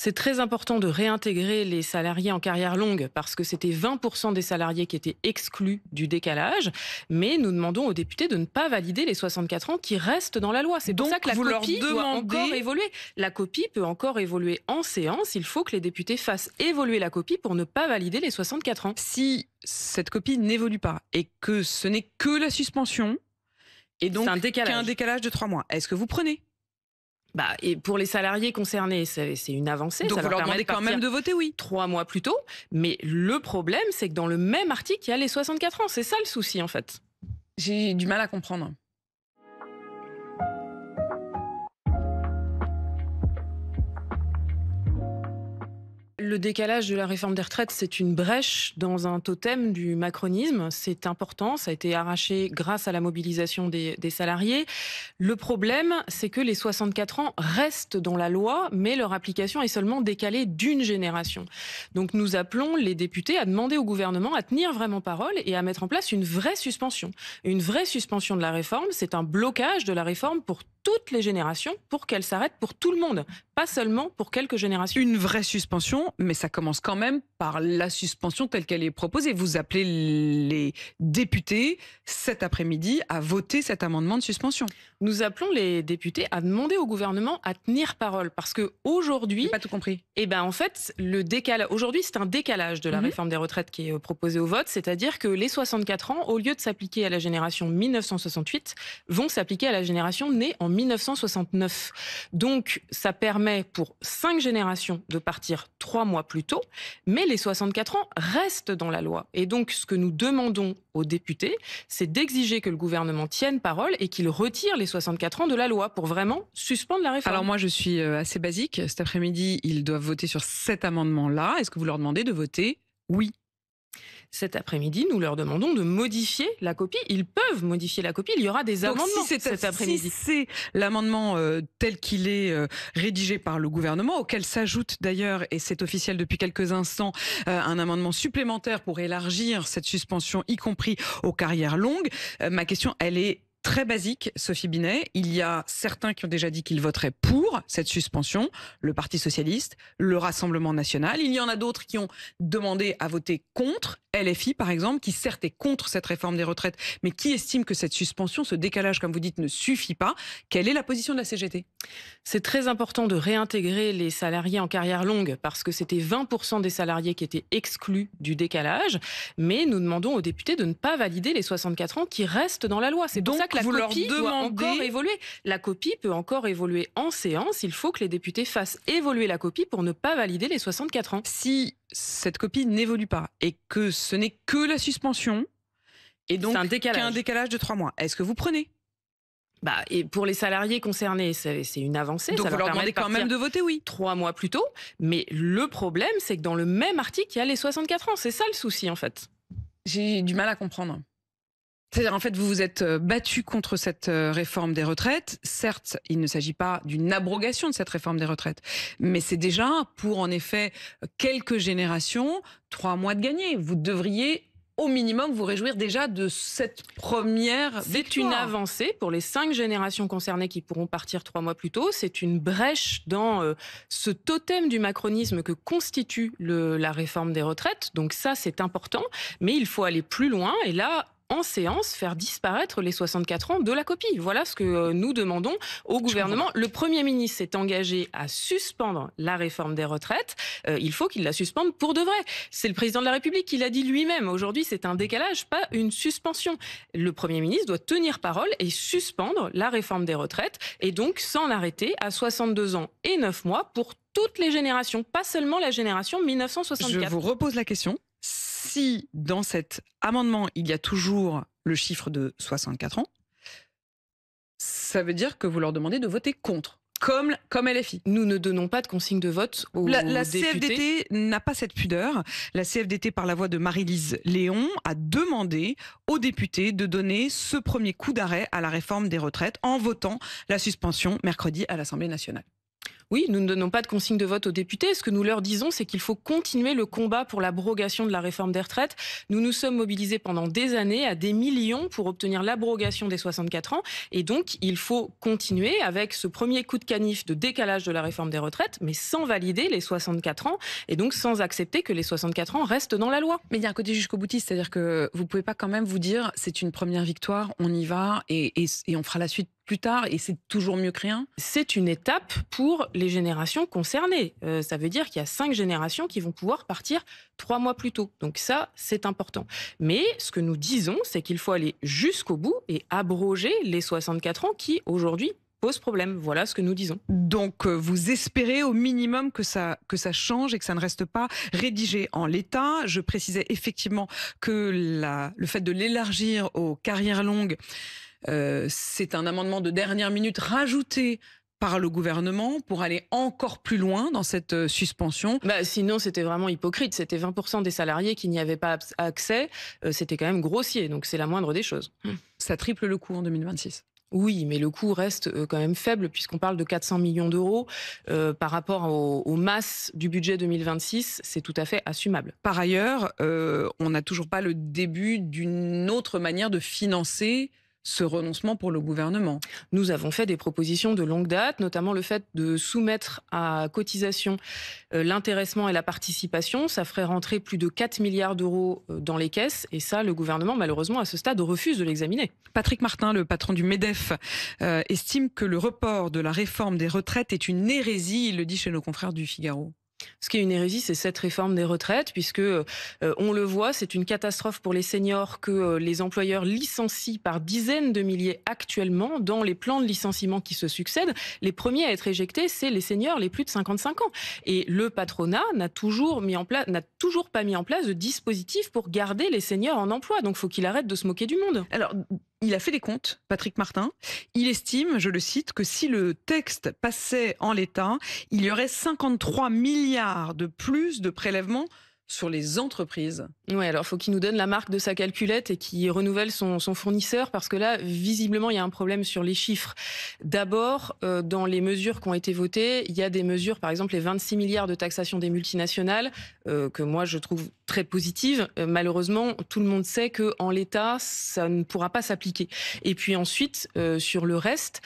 C'est très important de réintégrer les salariés en carrière longue parce que c'était 20% des salariés qui étaient exclus du décalage. Mais nous demandons aux députés de ne pas valider les 64 ans qui restent dans la loi. C'est pour Donc, ça que la vous leur copie doit encore demandez... évoluer. La copie peut encore évoluer en séance. Il faut que les députés fassent évoluer la copie pour ne pas valider les 64 ans. Si cette copie n'évolue pas et que ce n'est que la suspension, et donc qu'un décalage de 3 mois, est-ce que vous prenez? Et pour les salariés concernés, c'est une avancée. Donc ça vous leur permet demandez quand même de voter oui. 3 mois plus tôt. Mais le problème, c'est que dans le même article, il y a les 64 ans. C'est ça le souci, en fait. J'ai du mal à comprendre. Le décalage de la réforme des retraites, c'est une brèche dans un totem du macronisme. C'est important, ça a été arraché grâce à la mobilisation des salariés. Le problème, c'est que les 64 ans restent dans la loi, mais leur application est seulement décalée d'une génération. Donc nous appelons les députés à demander au gouvernement à tenir vraiment parole et à mettre en place une vraie suspension. Une vraie suspension de la réforme, c'est un blocage de la réforme pour toutes les générations pour qu'elle s'arrête pour tout le monde, pas seulement pour quelques générations. Une vraie suspension, mais ça commence quand même par la suspension telle qu'elle est proposée. Vous appelez les députés cet après-midi à voter cet amendement de suspension. Nous appelons les députés à demander au gouvernement à tenir parole parce que aujourd'hui, j'ai pas tout compris. En fait, aujourd'hui, c'est un décalage de la réforme des retraites qui est proposé au vote, c'est-à-dire que les 64 ans, au lieu de s'appliquer à la génération 1968, vont s'appliquer à la génération née en 1969. Donc, ça permet pour 5 générations de partir 3 mois plus tôt, mais les 64 ans restent dans la loi. Et donc, ce que nous demandons aux députés, c'est d'exiger que le gouvernement tienne parole et qu'il retire les 64 ans de la loi pour vraiment suspendre la réforme. Alors moi, je suis assez basique. Cet après-midi, ils doivent voter sur cet amendement-là. Est-ce que vous leur demandez de voter oui? Cet après-midi, nous leur demandons de modifier la copie. Ils peuvent modifier la copie. Il y aura des amendements cet après-midi. Si c'est l'amendement tel qu'il est rédigé par le gouvernement, auquel s'ajoute d'ailleurs, et c'est officiel depuis quelques instants, un amendement supplémentaire pour élargir cette suspension, y compris aux carrières longues, ma question, elle est très basique, Sophie Binet. Il y a certains qui ont déjà dit qu'ils voteraient pour cette suspension, le Parti socialiste, le Rassemblement national. Il y en a d'autres qui ont demandé à voter contre, LFI par exemple, qui certes est contre cette réforme des retraites, mais qui estime que cette suspension, ce décalage, comme vous dites, ne suffit pas. Quelle est la position de la CGT? C'est très important de réintégrer les salariés en carrière longue parce que c'était 20% des salariés qui étaient exclus du décalage. Mais nous demandons aux députés de ne pas valider les 64 ans qui restent dans la loi. C'est pour ça que la copie doit encore évoluer. La copie peut encore évoluer en séance. Il faut que les députés fassent évoluer la copie pour ne pas valider les 64 ans. Si cette copie n'évolue pas et que ce n'est que la suspension, et donc qu'un décalage de 3 mois, est-ce que vous prenez? Et pour les salariés concernés, c'est une avancée. Donc ça vous leur demandez quand même de voter oui. 3 mois plus tôt. Mais le problème, c'est que dans le même article, il y a les 64 ans. C'est ça le souci, en fait. J'ai du mal à comprendre. C'est-à-dire, en fait, vous vous êtes battu contre cette réforme des retraites. Certes, il ne s'agit pas d'une abrogation de cette réforme des retraites, mais c'est déjà, pour en effet quelques générations, 3 mois de gagné. Vous devriez au minimum vous réjouir déjà de cette première victoire. C'est une avancée pour les 5 générations concernées qui pourront partir 3 mois plus tôt. C'est une brèche dans ce totem du macronisme que constitue la réforme des retraites. Donc ça, c'est important, mais il faut aller plus loin. Et là, en séance, faire disparaître les 64 ans de la copie. Voilà ce que nous demandons au gouvernement. Le Premier ministre s'est engagé à suspendre la réforme des retraites. Il faut qu'il la suspende pour de vrai. C'est le président de la République qui l'a dit lui-même. Aujourd'hui, c'est un décalage, pas une suspension. Le Premier ministre doit tenir parole et suspendre la réforme des retraites et donc s'en arrêter à 62 ans et 9 mois pour toutes les générations, pas seulement la génération 1964. Je vous repose la question. Si dans cet amendement, il y a toujours le chiffre de 64 ans, ça veut dire que vous leur demandez de voter contre, comme LFI. Nous ne donnons pas de consigne de vote aux la députés. CFDT n'a pas cette pudeur. La CFDT, par la voix de Marie-Lise Léon, a demandé aux députés de donner ce premier coup d'arrêt à la réforme des retraites en votant la suspension mercredi à l'Assemblée nationale. Oui, nous ne donnons pas de consigne de vote aux députés. Ce que nous leur disons, c'est qu'il faut continuer le combat pour l'abrogation de la réforme des retraites. Nous nous sommes mobilisés pendant des années à des millions pour obtenir l'abrogation des 64 ans. Et donc, il faut continuer avec ce premier coup de canif de décalage de la réforme des retraites, mais sans valider les 64 ans et donc sans accepter que les 64 ans restent dans la loi. Mais il y a un côté jusqu'au boutiste, c'est-à-dire que vous ne pouvez pas quand même vous dire c'est une première victoire, on y va et on fera la suite plus tard et c'est toujours mieux que rien. C'est une étape pour les générations concernées. Ça veut dire qu'il y a 5 générations qui vont pouvoir partir 3 mois plus tôt. Donc ça, c'est important. Mais ce que nous disons, c'est qu'il faut aller jusqu'au bout et abroger les 64 ans qui, aujourd'hui, posent problème. Voilà ce que nous disons. Donc vous espérez au minimum que ça change et que ça ne reste pas rédigé en l'état. Je précisais effectivement que le fait de l'élargir aux carrières longues, c'est un amendement de dernière minute rajouté par le gouvernement pour aller encore plus loin dans cette suspension. Sinon, c'était vraiment hypocrite. C'était 20% des salariés qui n'y avaient pas accès. C'était quand même grossier. Donc, c'est la moindre des choses. Ça triple le coût en 2026. Oui, mais le coût reste quand même faible puisqu'on parle de 400 millions d'euros par rapport aux masses du budget 2026. C'est tout à fait assumable. Par ailleurs, on n'a toujours pas le début d'une autre manière de financer ce renoncement pour le gouvernement. Nous avons fait des propositions de longue date, notamment le fait de soumettre à cotisation l'intéressement et la participation. Ça ferait rentrer plus de 4 milliards d'euros dans les caisses. Et ça, le gouvernement, malheureusement, à ce stade, refuse de l'examiner. Patrick Martin, le patron du MEDEF, estime que le report de la réforme des retraites est une hérésie. Il le dit chez nos confrères du Figaro. Ce qui est une hérésie, c'est cette réforme des retraites, puisque on le voit, c'est une catastrophe pour les seniors que les employeurs licencient par dizaines de milliers actuellement dans les plans de licenciement qui se succèdent. Les premiers à être éjectés, c'est les seniors les plus de 55 ans. Et le patronat n'a toujours pas mis en place de dispositif pour garder les seniors en emploi. Donc, il faut qu'il arrête de se moquer du monde. Alors, il a fait des comptes, Patrick Martin. Il estime, je le cite, que si le texte passait en l'état, il y aurait 53 milliards de plus de prélèvements sur les entreprises. Oui, alors il faut qu'il nous donne la marque de sa calculette et qu'il renouvelle son fournisseur parce que là, visiblement, il y a un problème sur les chiffres. D'abord, dans les mesures qui ont été votées, il y a des mesures, par exemple les 26 milliards de taxation des multinationales, que moi je trouve très positives. Malheureusement, tout le monde sait qu'en l'état, ça ne pourra pas s'appliquer. Et puis ensuite, sur le reste,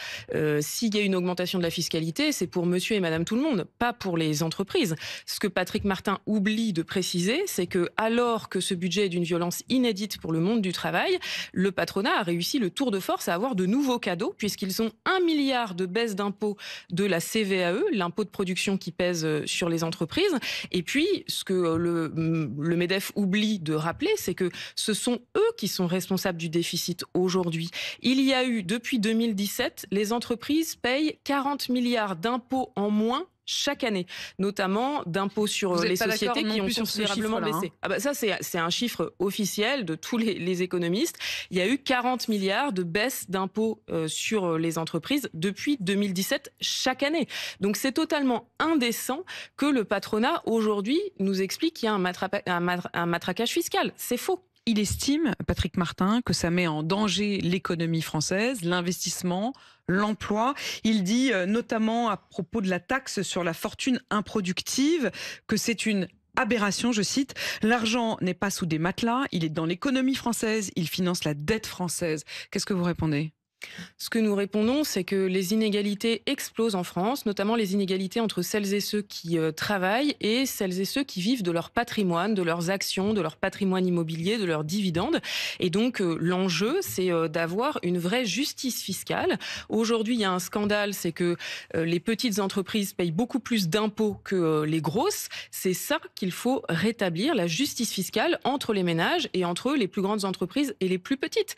s'il y a une augmentation de la fiscalité, c'est pour monsieur et madame tout le monde, pas pour les entreprises. Ce que Patrick Martin oublie de préciser, c'est que alors que ce budget est d'une violence inédite pour le monde du travail, le patronat a réussi le tour de force à avoir de nouveaux cadeaux puisqu'ils ont 1 milliard de baisse d'impôts de la CVAE, l'impôt de production qui pèse sur les entreprises. Et puis, ce que le MEDEF oublie de rappeler, c'est que ce sont eux qui sont responsables du déficit aujourd'hui. Il y a eu, depuis 2017, les entreprises payent 40 milliards d'impôts en moins chaque année, notamment d'impôts sur les sociétés qui ont considérablement baissé. Ça, c'est un chiffre officiel de tous les économistes. Il y a eu 40 milliards de baisse d'impôts sur les entreprises depuis 2017 chaque année. Donc c'est totalement indécent que le patronat aujourd'hui nous explique qu'il y a un matraquage fiscal. C'est faux. Il estime, Patrick Martin, que ça met en danger l'économie française, l'investissement, l'emploi. Il dit notamment à propos de la taxe sur la fortune improductive que c'est une aberration, je cite. L'argent n'est pas sous des matelas, il est dans l'économie française, il finance la dette française. Qu'est-ce que vous répondez ? Ce que nous répondons, c'est que les inégalités explosent en France, notamment les inégalités entre celles et ceux qui travaillent et celles et ceux qui vivent de leur patrimoine, de leurs actions, de leur patrimoine immobilier, de leurs dividendes. Et donc, l'enjeu, c'est d'avoir une vraie justice fiscale. Aujourd'hui, il y a un scandale, c'est que les petites entreprises payent beaucoup plus d'impôts que les grosses. C'est ça qu'il faut rétablir, la justice fiscale entre les ménages et entre les plus grandes entreprises et les plus petites.